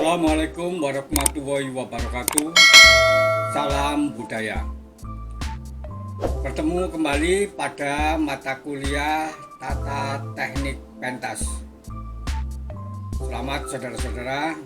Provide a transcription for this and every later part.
Assalamualaikum warahmatullahi wabarakatuh. Salam budaya. Bertemu kembali pada mata kuliah Tata Teknik Pentas. Selamat saudara-saudara.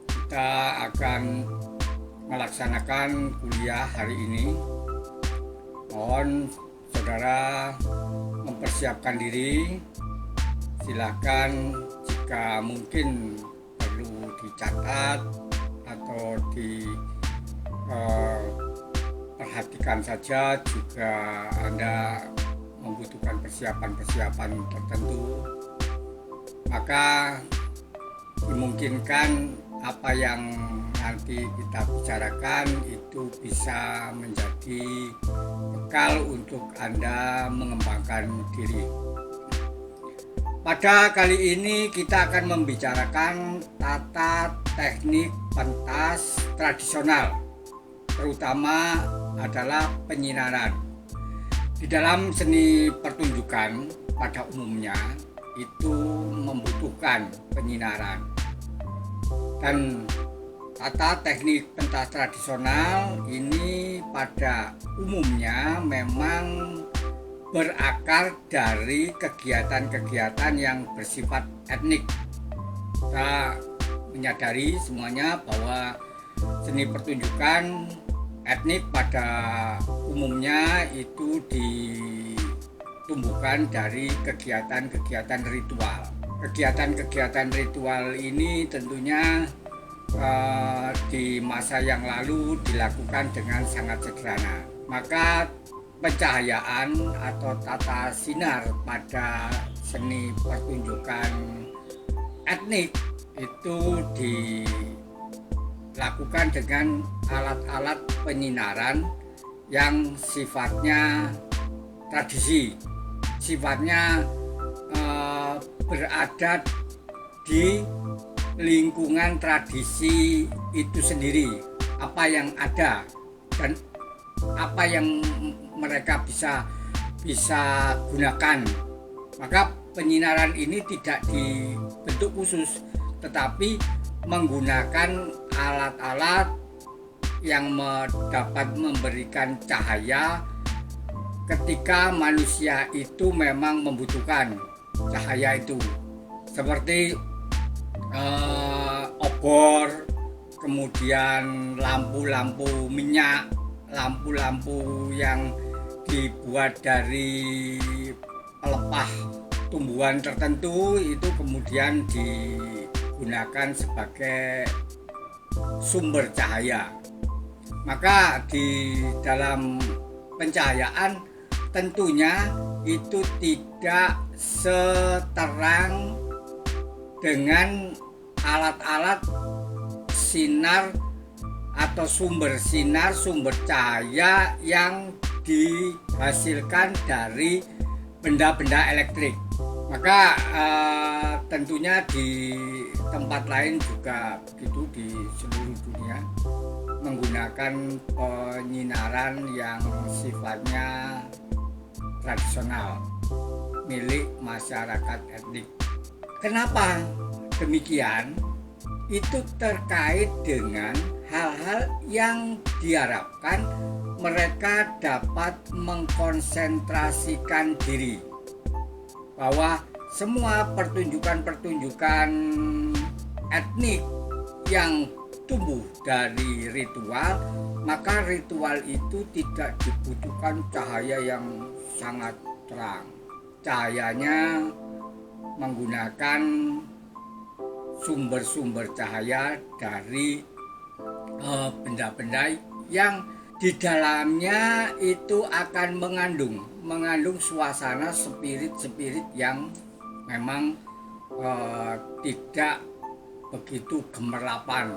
Kita akan melaksanakan kuliah hari ini. Mohon saudara mempersiapkan diri. Silakan jika mungkin perlu dicatat atau diperhatikan saja jika Anda membutuhkan persiapan-persiapan tertentu, maka dimungkinkan apa yang nanti kita bicarakan itu bisa menjadi bekal untuk Anda mengembangkan diri. Pada kali ini kita akan membicarakan tata teknik pentas tradisional, terutama adalah penyinaran. Di dalam seni pertunjukan pada umumnya itu membutuhkan penyinaran. Dan tata teknik pentas tradisional ini pada umumnya memang berakar dari kegiatan-kegiatan yang bersifat etnik. Kita menyadari semuanya bahwa seni pertunjukan etnik pada umumnya itu ditumbuhkan dari kegiatan-kegiatan ritual. Kegiatan-kegiatan ritual ini tentunya di masa yang lalu dilakukan dengan sangat sederhana. Maka pencahayaan atau tata sinar pada seni pertunjukan etnik itu dilakukan dengan alat-alat penyinaran yang sifatnya tradisi, sifatnya berada di lingkungan tradisi itu sendiri, apa yang ada dan apa yang mereka bisa gunakan. Maka penyinaran ini tidak dibentuk khusus, tetapi menggunakan alat-alat yang dapat memberikan cahaya ketika manusia itu memang membutuhkan cahaya itu, seperti obor, kemudian lampu-lampu minyak, lampu-lampu yang dibuat dari pelepah tumbuhan tertentu itu kemudian digunakan sebagai sumber cahaya. Maka di dalam pencahayaan tentunya itu tidak seterang dengan alat-alat sinar atau sumber sinar, sumber cahaya yang dihasilkan dari benda-benda elektrik. Maka tentunya di tempat lain juga begitu, di seluruh dunia menggunakan penyinaran yang sifatnya tradisional milik masyarakat etnik. Kenapa demikian? Itu terkait dengan hal-hal yang diharapkan mereka dapat mengkonsentrasikan diri, bahwa semua pertunjukan-pertunjukan etnik yang tumbuh dari ritual, maka ritual itu tidak dibutuhkan cahaya yang sangat terang. Cahayanya menggunakan sumber-sumber cahaya dari benda-benda yang di dalamnya itu akan mengandung suasana spirit yang memang tidak begitu gemerlapan,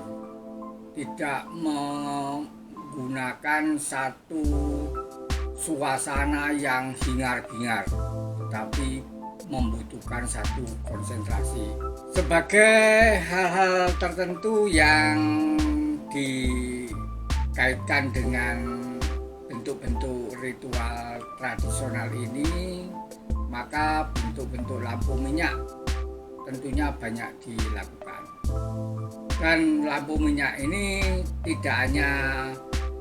tidak menggunakan satu suasana yang hingar-bingar, tetapi membutuhkan satu konsentrasi. Sebagai hal-hal tertentu yang dikaitkan dengan bentuk-bentuk ritual tradisional ini, maka bentuk-bentuk lampu minyak tentunya banyak dilakukan. Dan lampu minyak ini tidak hanya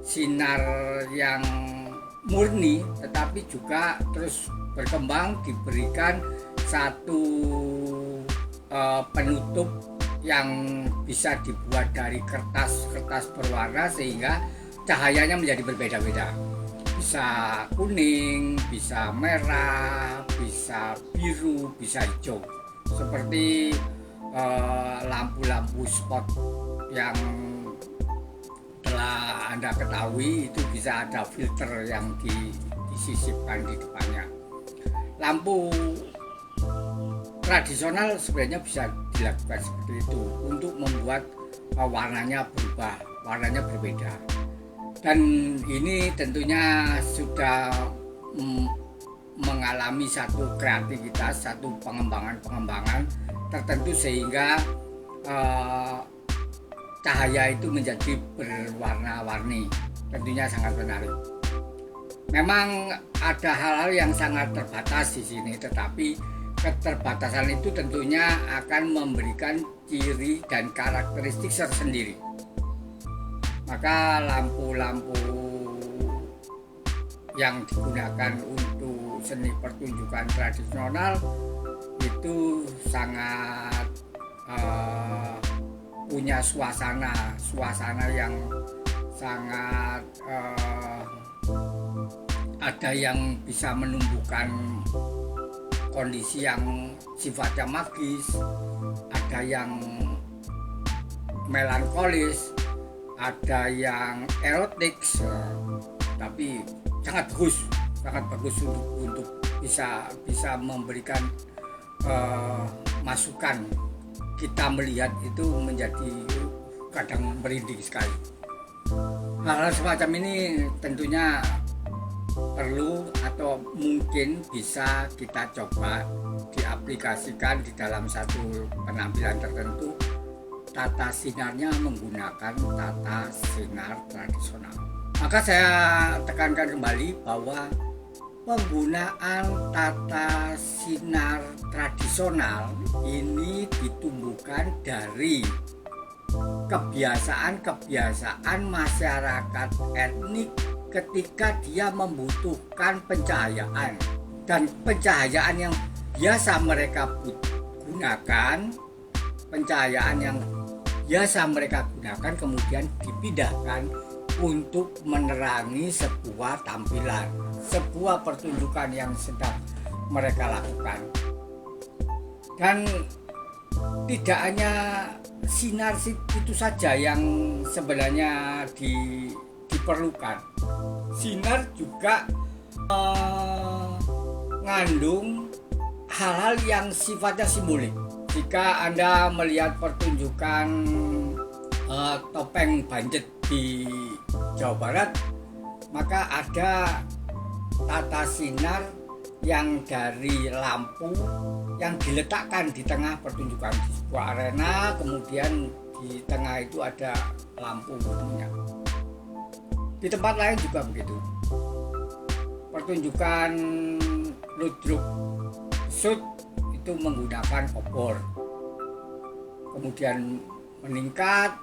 sinar yang murni, tetapi juga terus berkembang, diberikan satu penutup yang bisa dibuat dari kertas berwarna sehingga cahayanya menjadi berbeda-beda. Bisa kuning, bisa merah, bisa biru, bisa hijau. Seperti lampu-lampu spot yang telah Anda ketahui, itu bisa ada filter yang disisipkan di depannya. Lampu tradisional sebenarnya bisa dilakukan seperti itu untuk membuat warnanya berubah, warnanya berbeda. Dan ini tentunya sudah mengalami satu kreativitas, satu pengembangan tertentu sehingga cahaya itu menjadi berwarna-warni. Tentunya sangat menarik. Memang ada hal-hal yang sangat terbatas di sini, tetapi keterbatasan itu tentunya akan memberikan ciri dan karakteristik tersendiri. Maka lampu-lampu yang digunakan untuk seni pertunjukan tradisional itu sangat punya suasana yang sangat ada yang bisa menumbuhkan kondisi yang sifatnya magis, ada yang melankolis, ada yang erotik, tapi sangat bagus untuk bisa memberikan masukan. Kita melihat itu menjadi kadang merinding sekali. Hal-hal semacam ini tentunya perlu atau mungkin bisa kita coba diaplikasikan di dalam satu penampilan tertentu. Tata sinarnya menggunakan tata sinar tradisional. Maka saya tekankan kembali bahwa penggunaan tata sinar tradisional ini ditumbuhkan dari kebiasaan masyarakat etnik ketika dia membutuhkan pencahayaan, dan pencahayaan yang biasa mereka gunakan kemudian dipindahkan untuk menerangi sebuah tampilan, sebuah pertunjukan yang sedang mereka lakukan. Dan tidak hanya sinar itu saja yang sebenarnya diperlukan. Sinar juga mengandung hal-hal yang sifatnya simbolik. Jika Anda melihat pertunjukan topeng Banjet di Jawa Barat, maka ada tata sinar yang dari lampu yang diletakkan di tengah pertunjukan di sebuah arena, kemudian di tengah itu ada lampu minyak. Di tempat lain juga begitu. Pertunjukan ludruk besut itu menggunakan obor. Kemudian meningkat,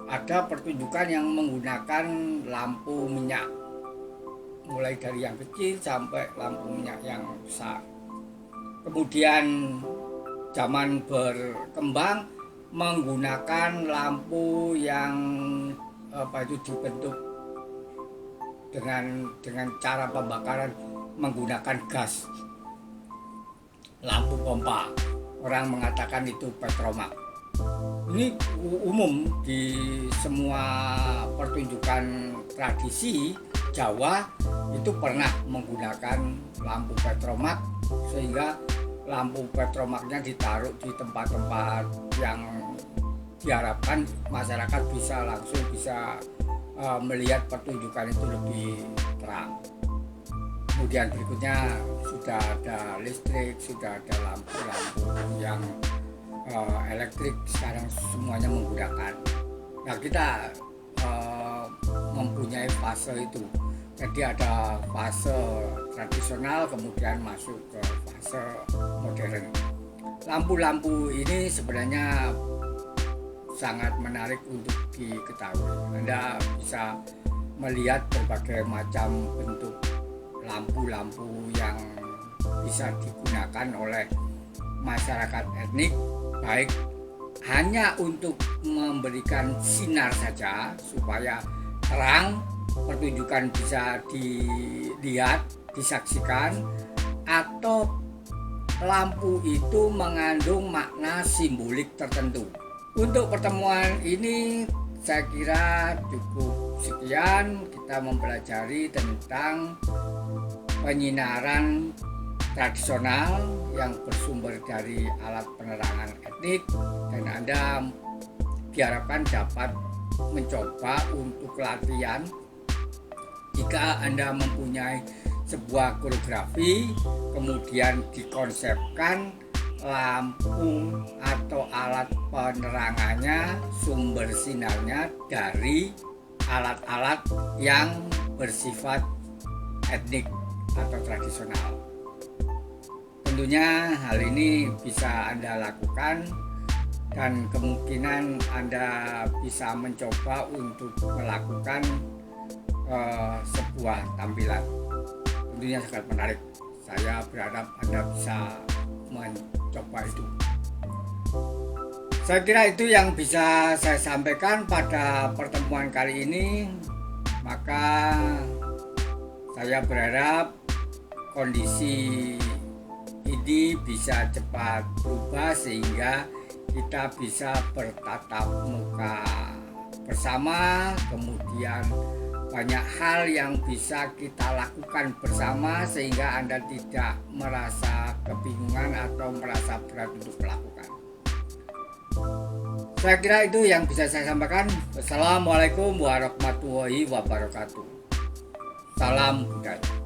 ada pertunjukan yang menggunakan lampu minyak, mulai dari yang kecil sampai lampu minyak yang besar. Kemudian zaman berkembang menggunakan lampu yang dibentuk dengan cara pembakaran menggunakan gas, lampu pompa. Orang mengatakan itu petromak. Ini umum di semua pertunjukan tradisi Jawa itu pernah menggunakan lampu petromak, sehingga lampu petromaknya ditaruh di tempat-tempat yang diharapkan masyarakat langsung bisa melihat pertunjukan itu lebih terang. Kemudian berikutnya sudah ada listrik, sudah ada lampu-lampu yang elektrik, sekarang semuanya menggunakan. Nah, kita mempunyai fase itu. Jadi ada fase tradisional, kemudian masuk ke fase modern. Lampu-lampu ini sebenarnya sangat menarik untuk diketahui. Anda bisa melihat berbagai macam bentuk lampu-lampu yang bisa digunakan oleh masyarakat etnik, baik hanya untuk memberikan sinar saja supaya terang, pertunjukan bisa dilihat, disaksikan, atau lampu itu mengandung makna simbolik tertentu. Untuk pertemuan ini saya kira cukup sekian. Kita mempelajari tentang penyinaran tradisional yang bersumber dari alat penerangan etnik, dan Anda diharapkan dapat mencoba untuk latihan. Jika Anda mempunyai sebuah koreografi, kemudian dikonsepkan lampu atau alat penerangannya, sumber sinarnya dari alat-alat yang bersifat etnik atau tradisional. Tentunya hal ini bisa Anda lakukan, dan kemungkinan Anda bisa mencoba untuk melakukan sebuah tampilan. Tentunya sangat menarik. Saya berharap Anda bisa mencoba itu. Saya kira itu yang bisa saya sampaikan pada pertemuan kali ini. Maka saya berharap kondisi ini bisa cepat berubah sehingga kita bisa bertatap muka bersama, kemudian banyak hal yang bisa kita lakukan bersama sehingga Anda tidak merasa kebingungan atau merasa berat untuk melakukan. Saya kira itu yang bisa saya sampaikan. Wassalamualaikum warahmatullahi wabarakatuh. Salam budaya.